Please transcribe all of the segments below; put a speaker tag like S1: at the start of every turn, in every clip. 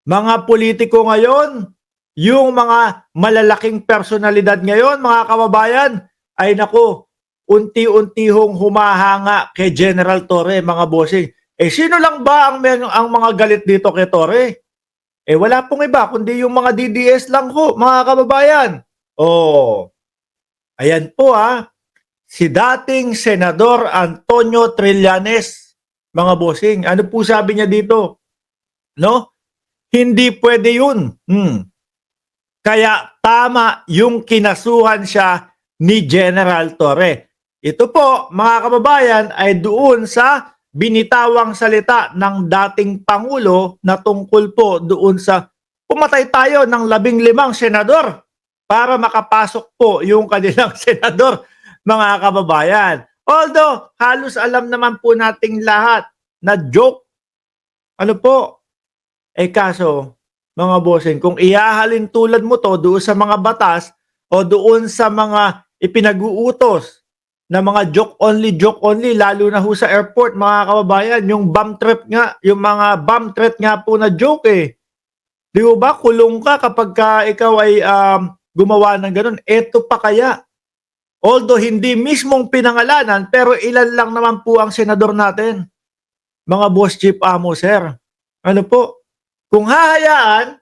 S1: Mga politiko ngayon, yung mga malalaking personalidad ngayon, mga kababayan, ay naku, unti-unti hong humahanga kay General Torre, mga bossing. Eh sino lang ba ang mga galit dito kay Torre? Eh wala pong iba, kundi yung mga DDS lang ho, mga kababayan. Oh, ayan po si dating Senador Antonio Trillanes, mga bossing. Ano po sabi niya dito? No? Hindi pwede yun. Kaya tama yung kinasuhan siya ni General Torre. Ito po, mga kababayan, ay doon sa binitawang salita ng dating Pangulo na tungkol po doon sa pumatay tayo ng 15 senador para makapasok po yung kanilang senador, mga kababayan. Although, halos alam naman po nating lahat na joke. Ano po? Kaso, mga bossing, kung ihahalin tulad mo to doon sa mga batas o doon sa mga ipinag-uutos na mga joke only, lalo na ho sa airport, mga kababayan, yung bomb threat nga, yung mga bomb threat nga po na joke Di ba, kulong ka kapag ikaw ay gumawa ng ganun. Eto pa kaya. Although hindi mismong pinangalanan, pero ilan lang naman po ang senador natin. Mga boss chief amo, sir. Ano po? Kung hahayaan,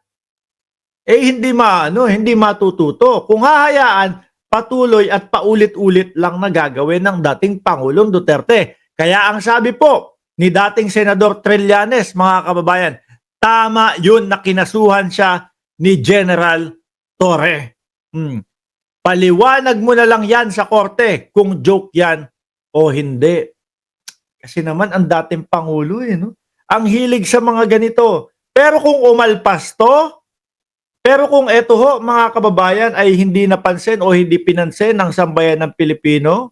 S1: hindi matututo. Kung hahayaan, patuloy at paulit-ulit lang na gagawin ng dating Pangulong Duterte. Kaya ang sabi po ni dating Senador Trillanes, mga kababayan, tama yun na kinasuhan siya ni General Torre. Paliwanag mo na lang yan sa korte kung joke yan o hindi. Kasi naman ang dating Pangulo no? Ang hilig sa mga ganito. Pero kung umalpas to, pero kung eto ho, mga kababayan, ay hindi napansin o hindi pinansin ng sambayan ng Pilipino,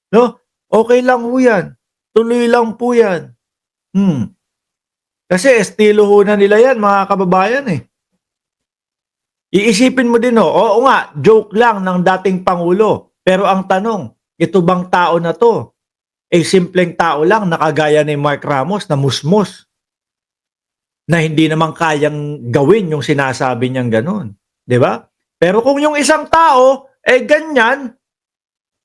S1: no? Okay lang ho yan. Tuloy lang po yan. Kasi estilo ho na nila yan, mga kababayan Iisipin mo din oo nga, joke lang ng dating Pangulo. Pero ang tanong, ito bang tao na to? Simpleng tao lang na kagaya ni Mark Ramos na musmos. Na hindi naman kayang gawin yung sinasabi niyang ganun. Di ba? Pero kung yung isang tao, ganyan,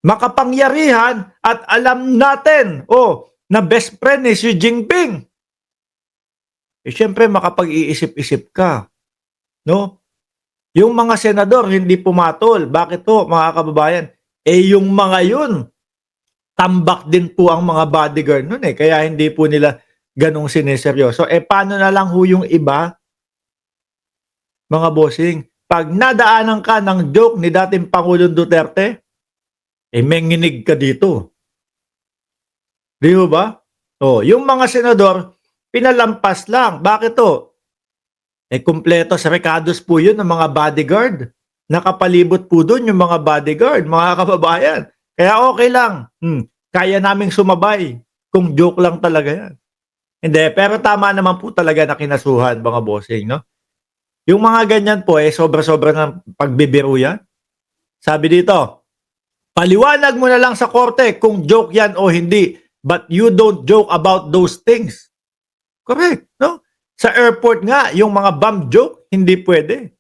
S1: makapangyarihan at alam natin, na best friend ni Xi Jinping. Siyempre makapag-iisip-isip ka. No? Yung mga senador hindi pumatol. Bakit to, mga kababayan? Yung mga yun, tambak din po ang mga bodyguard nun Kaya hindi po nila ganong sineseryoso. Paano na lang ho yung iba? Mga bossing, pag nadaanan ka ng joke ni dating Pangulong Duterte, menginig ka dito. Di ba? Yung mga senador, pinalampas lang. Bakit to? Kumpleto sa recados po yun ng mga bodyguard. Nakapalibot po doon yung mga bodyguard, mga kababayan. Kaya okay lang. Kaya naming sumabay kung joke lang talaga yan. Hindi, pero tama naman po talaga na kinasuhan, mga bossing, no? Yung mga ganyan po, sobra-sobra ng pagbibiro yan. Sabi dito, paliwanag mo na lang sa korte kung joke yan o hindi, but you don't joke about those things. Correct, no? Sa airport nga, yung mga bomb joke, hindi pwede.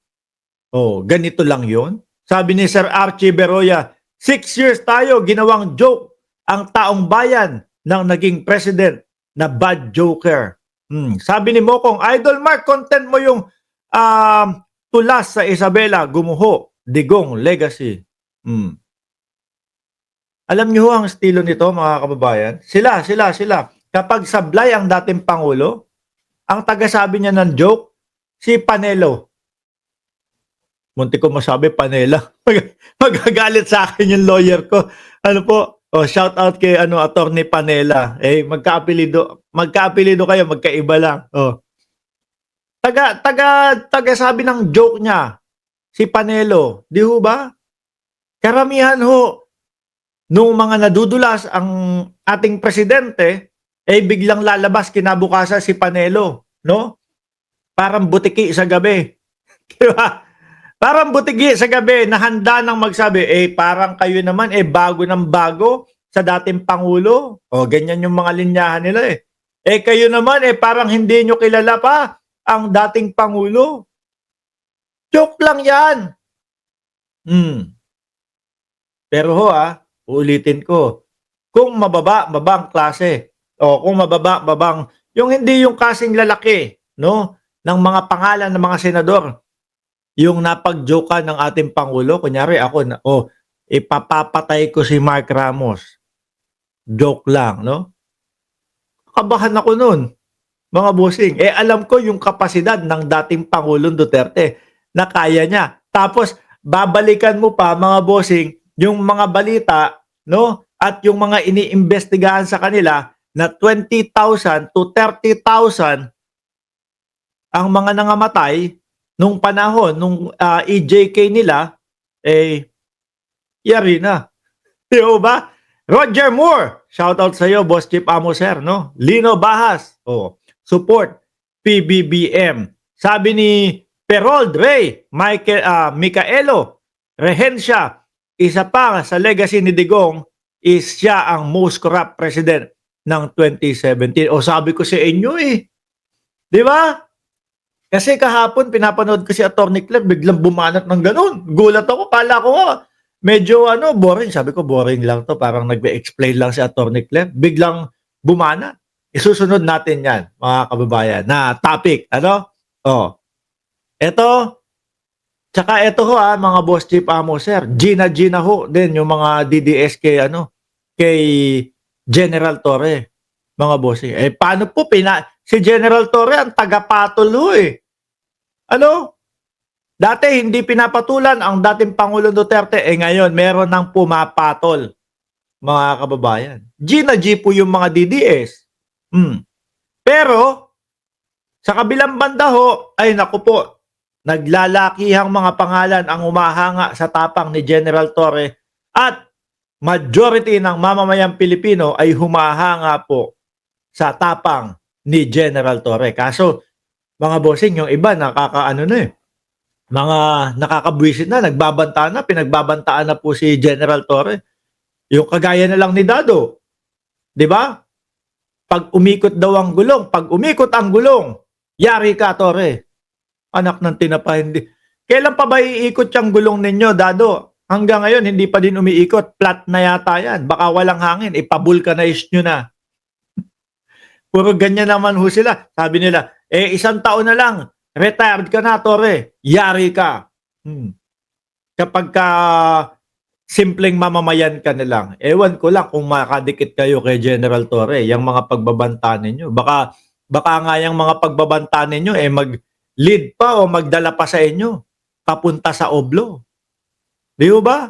S1: Ganito lang yon. Sabi ni Sir Archie Beroya, 6 years tayo ginawang joke ang taong bayan ng naging president na bad joker. Sabi ni Mokong, Idol Mark, content mo yung tulas sa Isabela, gumuho, digong, legacy. Alam niyo ang estilo nito, mga kababayan? Sila. Kapag sablay ang dating Pangulo, ang tagasabi niya ng joke, si Panelo. Munti ko masabi, Panela. Magagalit sa akin yung lawyer ko. Ano po? Shout out kay Attorney Panela. Magkaapelido kayo, magkaiba lang. Taga sabi ng joke niya, si Panelo. Di ho ba? Karamihan ho, nung mga nadudulas ang ating presidente, biglang lalabas kinabukasan si Panelo. No? Parang butiki sa gabi. Di ba? Parang butigi sa gabi na handa nang magsabi, parang kayo naman, bago ng bago sa dating Pangulo. Ganyan yung mga linyahan nila Kayo naman, parang hindi nyo kilala pa ang dating Pangulo. Joke lang yan. Pero uulitin ko, kung mababang klase, o kung mababang, yung hindi yung kasing lalaki, no, ng mga pangalan ng mga senador, yung napag-joke ng ating Pangulo, kunyari ako, ipapapatay ko si Mark Ramos. Joke lang, no? Kabahan ako nun, mga bossing. Alam ko yung kapasidad ng dating Pangulong Duterte na kaya niya. Tapos, babalikan mo pa, mga bossing, yung mga balita, no? At yung mga iniimbestigahan sa kanila na 20,000 to 30,000 ang mga nangamatay nung panahon, nung EJK nila, yari na. Di ba? Roger Moore, shout out sa iyo, Boss Chief Amo Sir, no? Lino Bahas, support PBBM. Sabi ni Perold Ray, Micaelo Rehencia, isa pa sa legacy ni Digong is siya ang most corrupt president ng 2017. Sabi ko sa inyo di ba? Kasi kahapon pinapanood ko si Attorney Clem, biglang bumanat ng ganun. Gulat ako, kala ko medyo boring. Sabi ko, boring lang to. Parang nagbe-explain lang si Attorney Clem. Biglang bumana. Isusunod natin yan, mga kababayan, na topic. Ito, tsaka ito mga Boss Chief Amo Sir. Gina ho din yung mga DDS kay General Torre. Mga bossing. Paano po si General Torre ang tagapatol Dati hindi pinapatulan ang dating Pangulong Duterte, ngayon meron ng pumapatol, mga kababayan. Gina po yung mga DDS. Pero, sa kabilang banda naku po, naglalakihang mga pangalan ang umahanga sa tapang ni General Torre at majority ng mamamayang Pilipino ay humahanga po sa tapang ni General Torre. Kaso, mga bossing, yung iba mga nakakabwisit na, pinagbabantaan na po si General Torre. Yung kagaya na lang ni Dado. 'Di ba? Pag umikot daw ang gulong, pag umikot ang gulong, yari ka, Torre. Anak ng tinapa, hindi. Kailan pa ba iikot yung gulong ninyo, Dado? Hanggang ngayon, hindi pa din umiikot. Flat na yata yan. Baka walang hangin. Ipavulcanize nyo na. Puro ganyan naman sila. Sabi nila, 1 taon na lang. Retired ka na, Torre. Yari ka. Kapag simpleng mamamayan ka na lang. Ewan ko lang kung makadikit kayo kay General Torre. Yung mga pagbabanta ninyo. Baka nga yung mga pagbabanta ninyo mag-lead pa o magdala pa sa inyo. Papunta sa Oblo. Di ba?